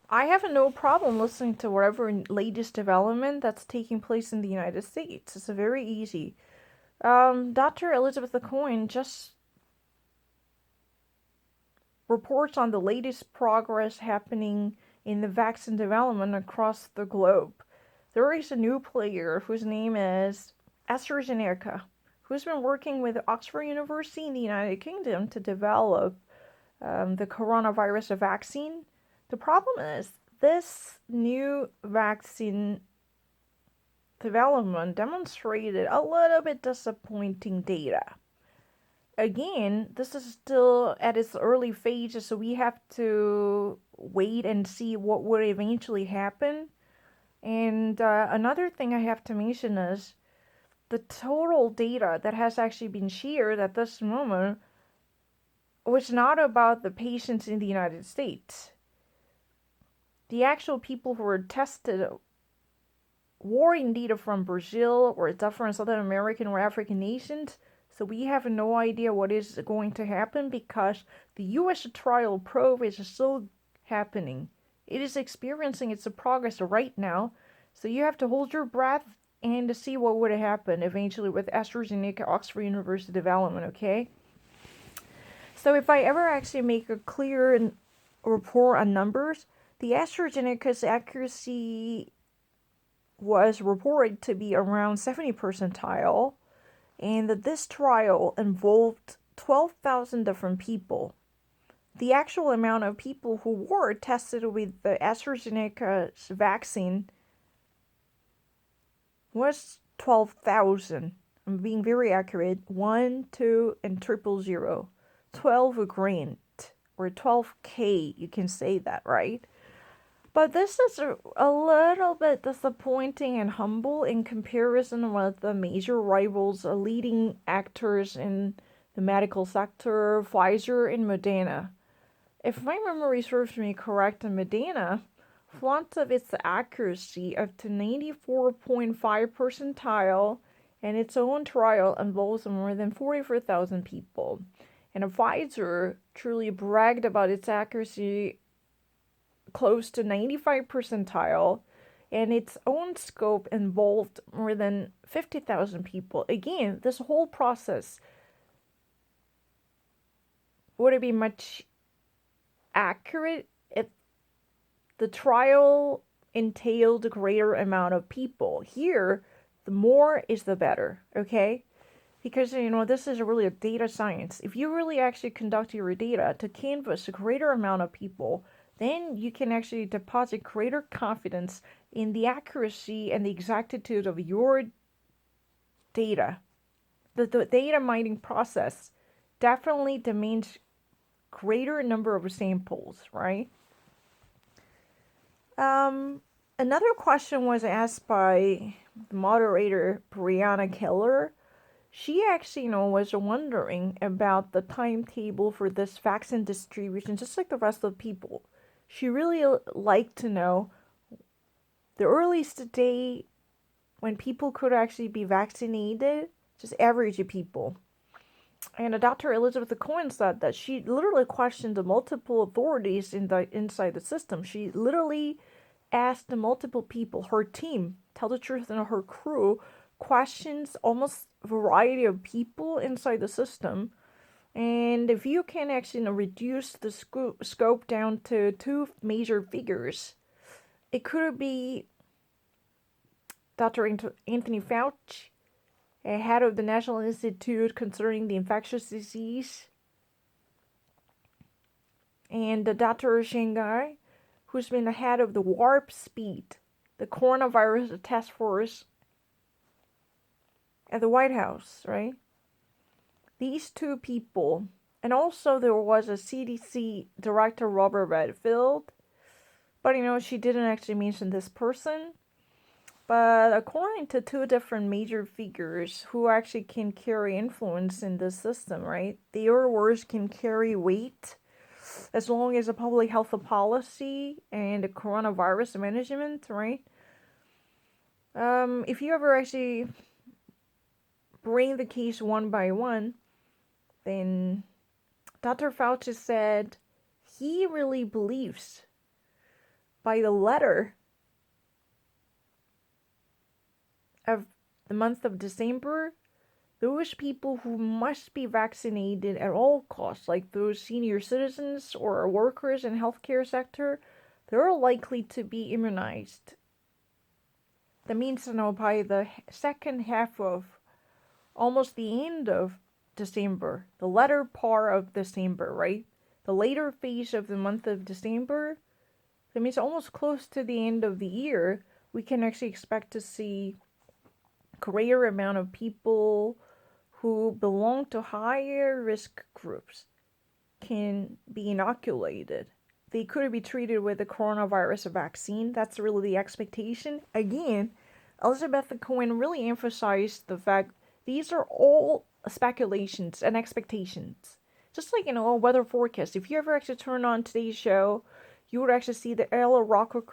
I have no problem listening to whatever latest development that's taking place in the United States. It's very easy. Dr. Elizabeth Cohen just reports on the latest progress happening in the vaccine development across the globe. There is a new player whose name is AstraZeneca, who's been working with Oxford University in the United Kingdom to develop the coronavirus vaccine. The problem is this new vaccine development demonstrated a little bit disappointing data. Again, this is still at its early phases, so we have to wait and see what would eventually happen. And another thing I have to mention is the total data that has actually been shared at this moment was not about the patients in the United States. The actual people who were tested were indeed from Brazil or different Southern American or African nations. So we have no idea what is going to happen because the US trial probe is still happening. It is experiencing its progress right now. So you have to hold your breath and to see what would happen eventually with AstraZeneca Oxford University development, okay? So if I ever actually make a clear report on numbers, the AstraZeneca's accuracy was reported to be around 70 percentile, and that this trial involved 12,000 different people. The actual amount of people who were tested with the AstraZeneca's vaccine was 12,000. I'm being very accurate. 1, 2, and 000. 12 grand or 12K, you can say that, right? But this is a little bit disappointing and humble in comparison with the major rivals, leading actors in the medical sector, Pfizer and Moderna. If my memory serves me correct, Moderna flaunted its accuracy up to 94.5 percentile, and its own trial involves more than 44,000 people. And Pfizer truly bragged about its accuracy close to 95 percentile, and its own scope involved more than 50,000 people. Again, this whole process would have been much accurate if the trial entailed a greater amount of people. Here, the more is the better, okay? Because, this is really a data science. If you really actually conduct your data to canvas a greater amount of people, then you can actually deposit greater confidence in the accuracy and the exactitude of your data. The data mining process definitely demands greater number of samples, right? Another question was asked by the moderator Brianna Keller. She actually, was wondering about the timetable for this vaccine distribution, just like the rest of the people. She really liked to know the earliest date when people could actually be vaccinated, just average people. And Dr. Elizabeth Cohen said that she literally questioned the multiple authorities inside the system. She literally asked the multiple people, her team, tell the truth, and her crew, questions almost a variety of people inside the system. And if you can actually reduce the scope down to two major figures, it could be Dr. Anthony Fauci, head of the National Institute concerning the infectious disease, and Dr. Shanghai, who's been the head of the Warp Speed, the coronavirus task force at the White House, right? These two people, and also there was a CDC director, Robert Redfield, but she didn't actually mention this person. But according to two different major figures who actually can carry influence in this system, right? Their words can carry weight as long as a public health policy and the coronavirus management, right? If you ever actually bring the case one by one, then Dr. Fauci said he really believes by the letter of the month of December, those people who must be vaccinated at all costs, like those senior citizens or workers in healthcare sector, they're likely to be immunized. That means, by the second half of almost the end of December, the latter part of December, right? The later phase of the month of December, that means almost close to the end of the year, we can actually expect to see greater amount of people who belong to higher risk groups can be inoculated. They could be treated with the coronavirus vaccine. That's really the expectation. Again, Elizabeth Cohen really emphasized the fact these are all speculations and expectations. Just like, a weather forecast. If you ever actually turn on today's show, you would actually see that Ella Rocco,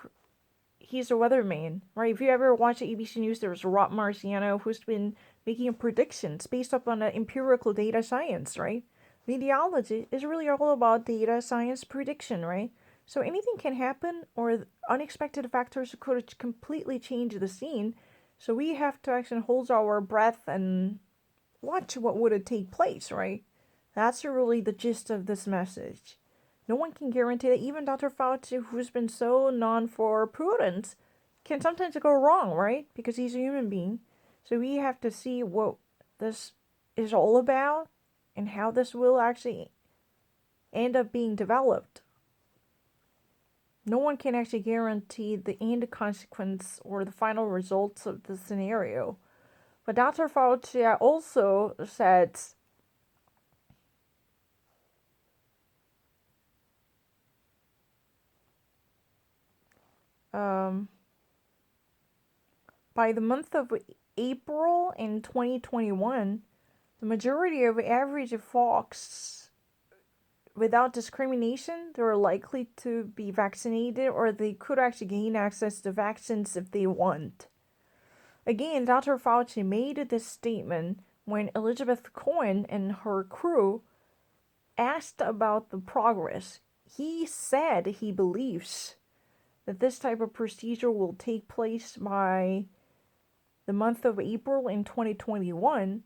he's a weatherman, right? If you ever watch the ABC News, there's Rob Marciano who's been making predictions based upon empirical data science, right? Meteorology is really all about data science prediction, right? So anything can happen, or unexpected factors could completely change the scene. So we have to actually hold our breath and watch what would take place, right? That's really the gist of this message. No one can guarantee that. Even Dr. Fauci, who's been so known for prudence, can sometimes go wrong, right? Because he's a human being. So we have to see what this is all about and how this will actually end up being developed. No one can actually guarantee the end consequence or the final results of the scenario. But Dr. Fauci also said by the month of April in 2021, the majority of average folks, without discrimination, they're likely to be vaccinated, or they could actually gain access to vaccines if they want. Again, Dr. Fauci made this statement when Elizabeth Cohen and her crew asked about the progress. He said he believes that this type of procedure will take place by the month of April in 2021.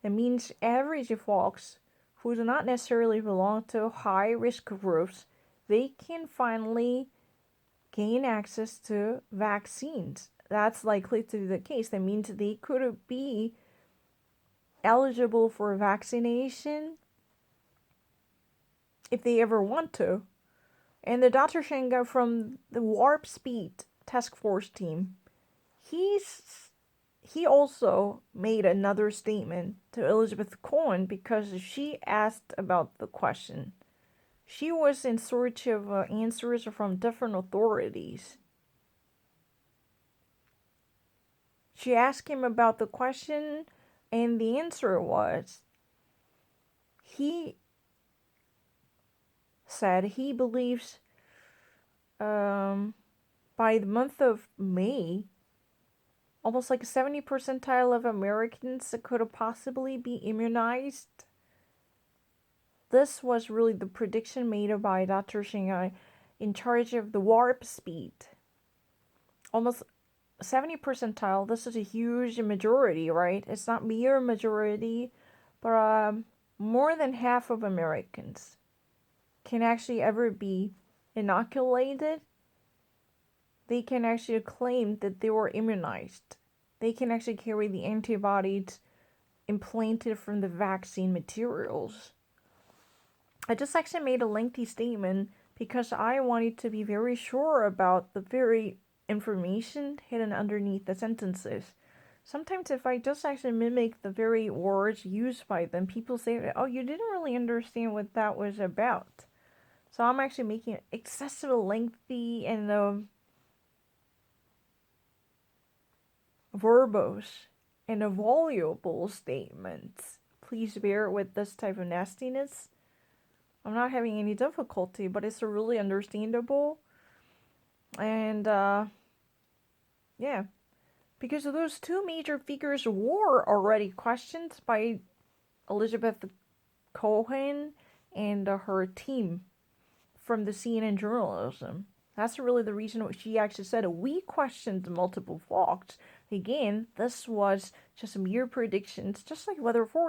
That means average folks who do not necessarily belong to high risk groups, they can finally gain access to vaccines. That's likely to be the case. That means they could be eligible for vaccination if they ever want to. And the Dr. Shenga from the Warp Speed Task Force team, he also made another statement to Elizabeth Cohen because she asked about the question. She was in search of answers from different authorities. She asked him about the question, and the answer was, he said he believes by the month of May, almost like 70 percentile of Americans could possibly be immunized. This was really the prediction made by Dr. Shanghai in charge of the Warp Speed. Almost 70 percentile, this is a huge majority, right? It's not mere majority, but more than half of Americans can actually ever be inoculated. They can actually claim that they were immunized. They can actually carry the antibodies implanted from the vaccine materials. I just actually made a lengthy statement because I wanted to be very sure about the very information hidden underneath the sentences. Sometimes if I just actually mimic the very words used by them, people say, oh, you didn't really understand what that was about. So I'm actually making it excessively lengthy and verbose and voluble statements. Please bear with this type of nastiness. I'm not having any difficulty, but it's really understandable. And yeah, because those two major figures were already questioned by Elizabeth Cohen and her team from the CNN journalism. That's really the reason what she actually said. We questioned multiple facts. Again, this was just mere predictions, just like weather forecast.